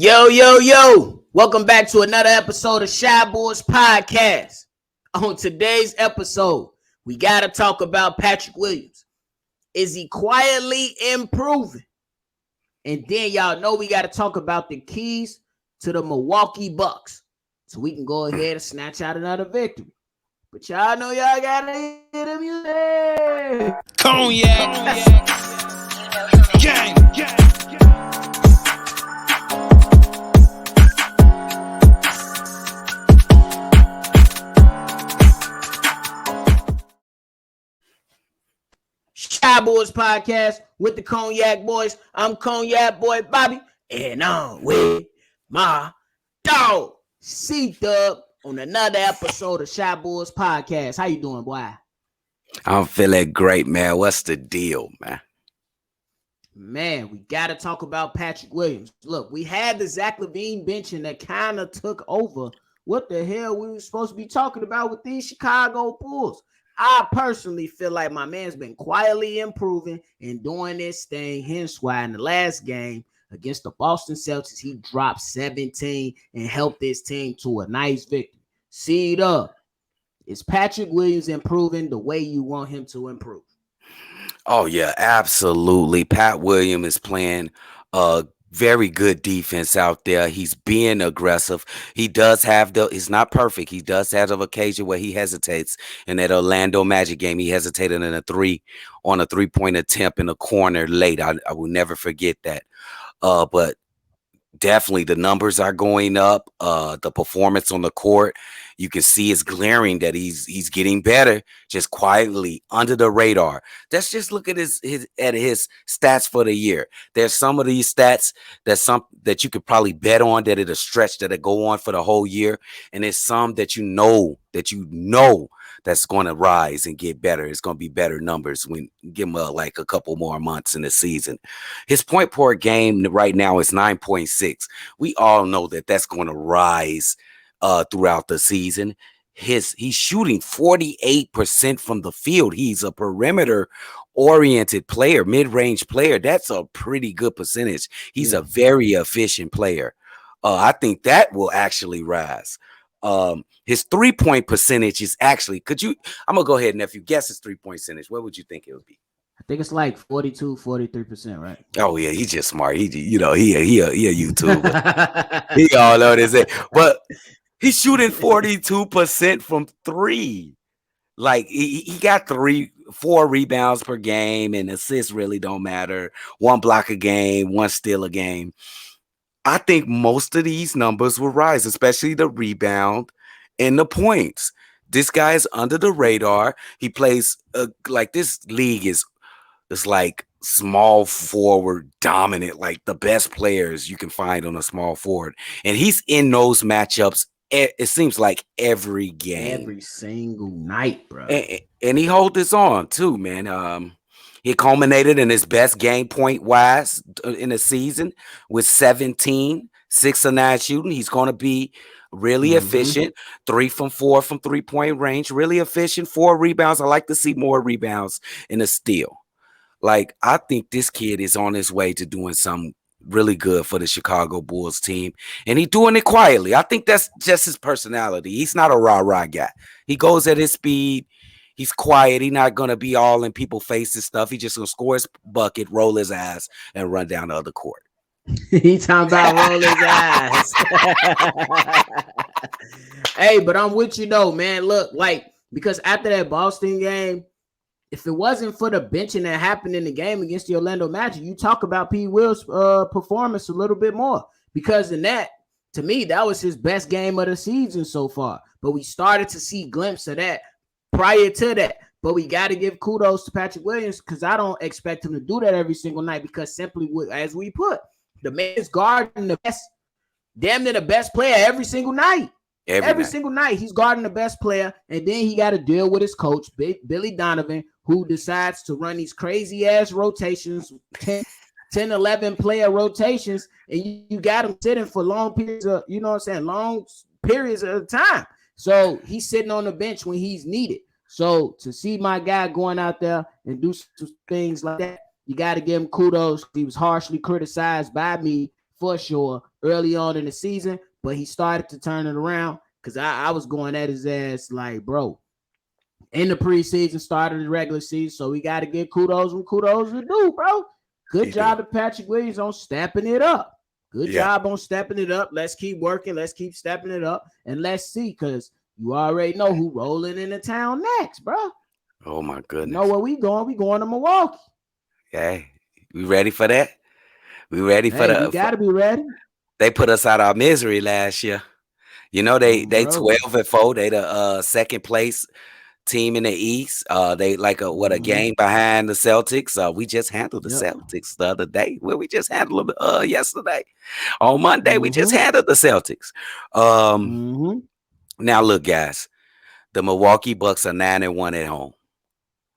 Yo. Welcome back to another episode of Shy Boys Podcast. On today's episode, we got to talk about Patrick Williams. Is he quietly improving? And then y'all know we got to talk about the keys to the Milwaukee Bucks so we can go ahead and snatch out another victory. But y'all know y'all got to hear the music. Cognac. Gang. Shy Boys Podcast with the Cognac Boys. I'm Cognac Boy Bobby, and I'm with my dog CDubb on another episode of Shy Boys Podcast. How you doing, boy? I'm feeling great, man. What's the deal, man? Man, we got to talk about Patrick Williams. Look, we had the Zach LaVine benching that kind of took over what the hell we were supposed to be talking about with these Chicago Bulls. I personally feel like my man's been quietly improving and doing this thing. Hence why in the last game against the Boston Celtics, he dropped 17 and helped this team to a nice victory. CDubb, is Patrick Williams improving the way you want him to improve? Oh, yeah, absolutely. Pat Williams is playing very good defense out there. He's being aggressive. He does have he's not perfect. He does have an occasion where he hesitates. In that Orlando Magic game, he hesitated on a three-point attempt in the corner late. I will never forget that. But definitely the numbers are going up. The performance on the court, you can see it's glaring that he's getting better just quietly under the radar. Let's just look at his stats for the year. There's some of these stats that you could probably bet on that it'll stretch, that'll go on for the whole year, and there's some that you know that's going to rise and get better. It's going to be better numbers when give him like a couple more months in the season. His point per game right now is 9.6. We all know that that's going to rise throughout the season. He's shooting 48% from the field. He's a perimeter oriented player, mid-range player. That's a pretty good percentage. He's a very efficient player. I think that will actually rise. His 3-point percentage is actually, I'm gonna go ahead, nephew, guess his 3-point percentage. What would you think it would be? I think it's like 42-43%, right? Oh yeah, he's just smart. He a YouTuber. He all know this. But he's shooting 42% from three. Like he got 4 rebounds per game, and assists really don't matter. 1 block a game, 1 steal a game. I think most of these numbers will rise, especially the rebound and the points. This guy is under the radar. He plays like this league is like small forward dominant, like the best players you can find on a small forward. And he's in those matchups, it seems like every game. Every single night, bro. And he holds his on too, man. He culminated in his best game point-wise in the season with 17, 6 of 9 shooting. He's going to be really efficient. 3 from 4 from 3-point range. Really efficient. 4 rebounds. I like to see more rebounds in a steal. Like, I think this kid is on his way to doing something really good for the Chicago Bulls team. And he's doing it quietly. I think that's just his personality. He's not a rah-rah guy. He goes at his speed. He's quiet. He's not going to be all in people's faces stuff. He's just going to score his bucket, roll his ass, and run down the other court. He talking about roll his ass. Hey, but I'm with you though, man. Look, because after that Boston game, if it wasn't for the benching that happened in the game against the Orlando Magic, you talk about P. Will's performance a little bit more. Because in that, to me, that was his best game of the season so far. But we started to see glimpses of that prior to that. But we got to give kudos to Patrick Williams because I don't expect him to do that every single night because simply, as we put, the man is guarding the best, damn near the best player every single night. Every single night, he's guarding the best player, and then he got to deal with his coach, Billy Donovan, who decides to run these crazy-ass rotations, 10, 11 player rotations, and you got him sitting for long periods of, long periods of time. So he's sitting on the bench when he's needed. So to see my guy going out there and do some things like that, you got to give him kudos. He was harshly criticized by me for sure, early on in the season, but he started to turn it around because I was going at his ass like, bro, in the preseason, started the regular season. So we got to get kudos when kudos are due, bro. Good He do. job to Patrick Williams on stepping it up. Good Yeah. job on stepping it up. Let's keep working. Let's keep stepping it up. And let's see, because you already know who rolling into town next, bro. Oh my You know goodness. where we going? We going to Milwaukee. Hey, we ready for that? We ready for Hey, we the? got to be ready. They put us out of our misery last year. You know they Bro. 12-4. They the second place team in the East. They like a Mm-hmm. game behind the Celtics. We just handled the Yep. Celtics the other day. Well, we just handled them yesterday. On Monday, we just Mm-hmm. handled the Celtics. Um, Mm-hmm. now look, guys, the Milwaukee Bucks are 9-1 at home.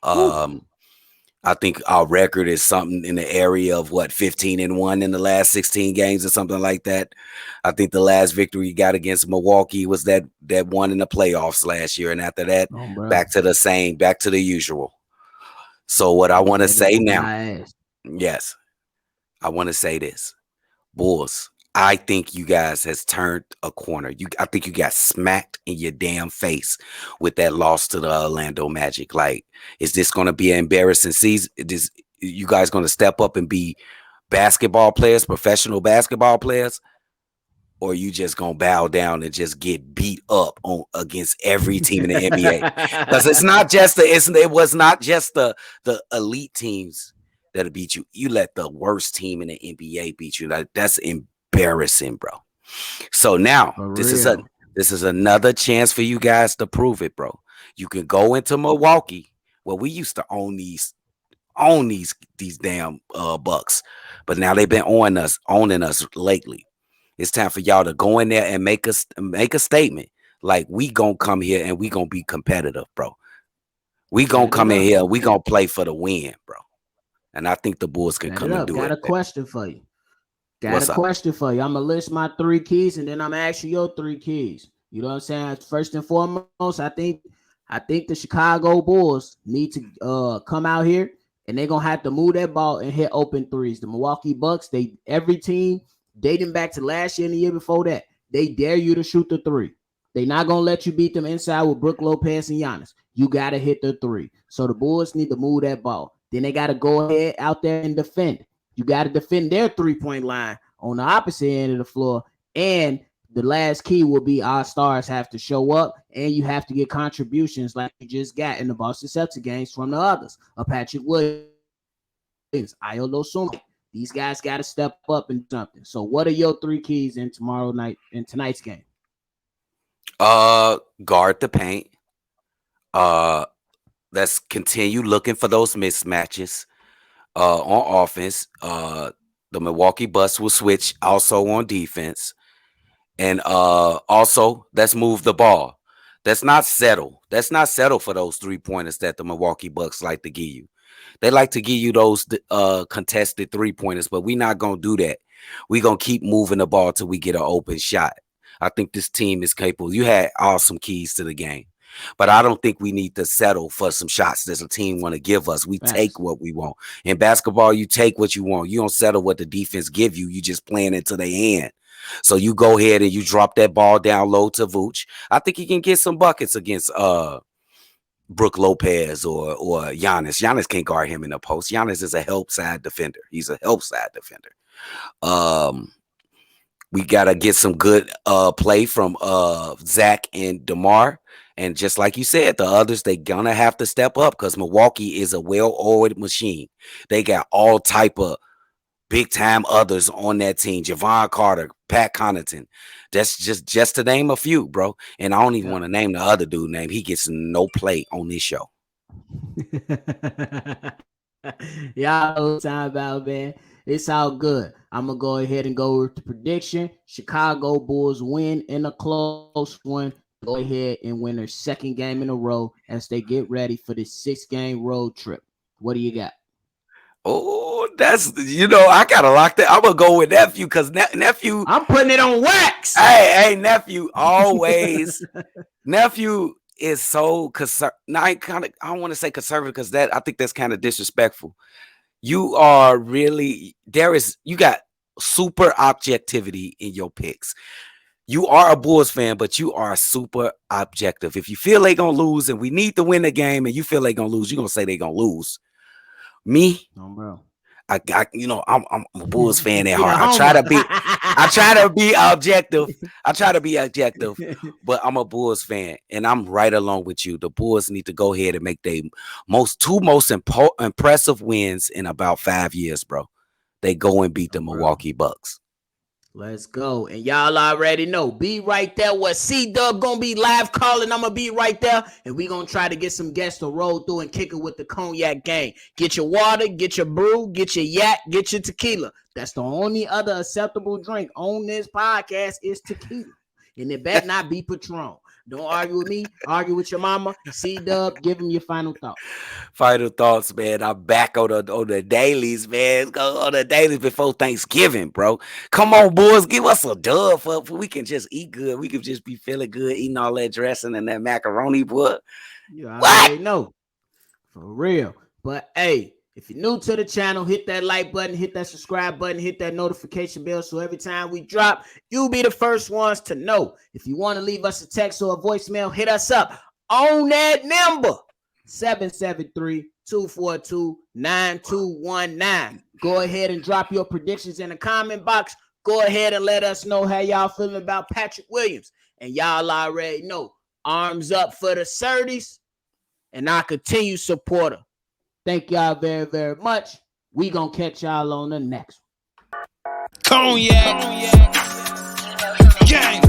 Whew. I think our record is something in the area of 15-1 in the last 16 games or something like that. I think the last victory we got against Milwaukee was that one in the playoffs last year, and after that, Oh, bro. back to the usual. So what I Yeah, want to they been say whooping now, our ass. yes, I want to say this. Bulls, I think you guys has turned a corner. I think you got smacked in your damn face with that loss to the Orlando Magic. Like, is this going to be an embarrassing season? You guys going to step up and be basketball players, professional basketball players, or you just gonna bow down and just get beat up on against every team in the NBA? Because it was not just the elite teams that beat you. You let the worst team in the NBA beat you. That's embarrassing, bro. So now For this is real. another chance for you guys to prove it, bro. You can go into Milwaukee. Well, we used to own these damn Bucks, but now they've been owning us lately. It's time for y'all to go in there and make a statement. Like, we gonna come here and we gonna be competitive, bro. We gonna Bet it come in up. here and we gonna play for the win, bro. And I think the Bulls can Bet it come and up. do Got it. a question for you. Got a What's up? question for you. I'm gonna list my three keys and then I'm gonna ask you your three keys. You know what I'm saying? First and foremost, I think the Chicago Bulls need to come out here and they're gonna have to move that ball and hit open threes. The Milwaukee Bucks, every team dating back to last year and the year before that, they dare you to shoot the three. They're not gonna let you beat them inside with Brook Lopez and Giannis. You gotta hit the three. So the Bulls need to move that ball. Then they gotta go ahead out there and defend. You got to defend their 3-point line on the opposite end of the floor. And the last key will be our stars have to show up and you have to get contributions like you just got in the Boston Celtics games from the others. A Patrick Williams, Ayo Losum. These guys got to step up and do something. So what are your three keys in tonight's game? Guard the paint. Uh, let's continue looking for those mismatches. On offense, the Milwaukee Bucks will switch also on defense. And also, let's move the ball. Let's not settle. Let's not settle for those 3-pointers that the Milwaukee Bucks like to give you. They like to give you those contested 3-pointers, but we're not going to do that. We're going to keep moving the ball till we get an open shot. I think this team is capable. You had awesome keys to the game, but I don't think we need to settle for some shots that a team want to give us. We take Facts. what we want. In basketball, you take what you want. You don't settle what the defense give you. You just playing into their hand. So you go ahead and you drop that ball down low to Vooch. I think he can get some buckets against Brook Lopez or Giannis. Giannis can't guard him in the post. Giannis is a help side defender. He's a help side defender. We gotta get some good play from Zach and DeMar. And just like you said, the others, they gonna have to step up because Milwaukee is a well-oiled machine. They got all type of big time others on that team. Javon Carter, Pat Connaughton. That's just to name a few, bro. And I don't even Yeah. want to name the other dude name. He gets no play on this show. Y'all know what time about, man. It's all good. I'm gonna go ahead and go with the prediction. Chicago Bulls win in a close one. Go ahead and win their second game in a row as they get ready for this 6-game road trip. What do you got? Oh, I gotta lock that. I'm gonna go with nephew because nephew. I'm putting it on wax. Hey, nephew, always. Nephew is so concerned. Now, I don't want to say conservative because I think that's kind of disrespectful. You are really you got super objectivity in your picks. You are a Bulls fan, but you are super objective. If you feel they gonna lose and we need to win the game and you feel they gonna lose, you're gonna say they gonna lose. Me, No, bro. I'm a Bulls fan at He a heart. I try to be objective. I try to be objective, but I'm a Bulls fan, and I'm right along with you. The Bulls need to go ahead and make their most impressive wins in about 5 years, bro. They go and beat the Milwaukee Bucks. Let's go. And y'all already know, be right there where CDubb gonna be live calling. I'm gonna be right there, and we gonna try to get some guests to roll through and kick it with the cognac gang. Get your water, get your brew, get your yak, get your tequila. That's the only other acceptable drink on this podcast is tequila. And it better not be Patron. Don't argue with me. Argue with your mama. CDubb, give him your final thoughts. Final thoughts, man. I'm back on the dailies, man. Go on the dailies before Thanksgiving, bro. Come on, boys, give us a dub for we can just eat good. We can just be feeling good, eating all that dressing and that macaroni, boy. You already know. For real. But hey, if you're new to the channel, hit that like button, hit that subscribe button, hit that notification bell so every time we drop, you'll be the first ones to know. If you want to leave us a text or a voicemail, hit us up on that number, 773-242-9219. Go ahead and drop your predictions in the comment box. Go ahead and let us know how y'all feeling about Patrick Williams. And y'all already know, arms up for the Surtees and our continued supporter. Thank y'all very, very much. We gonna catch y'all on the next one. Cognac. Gang.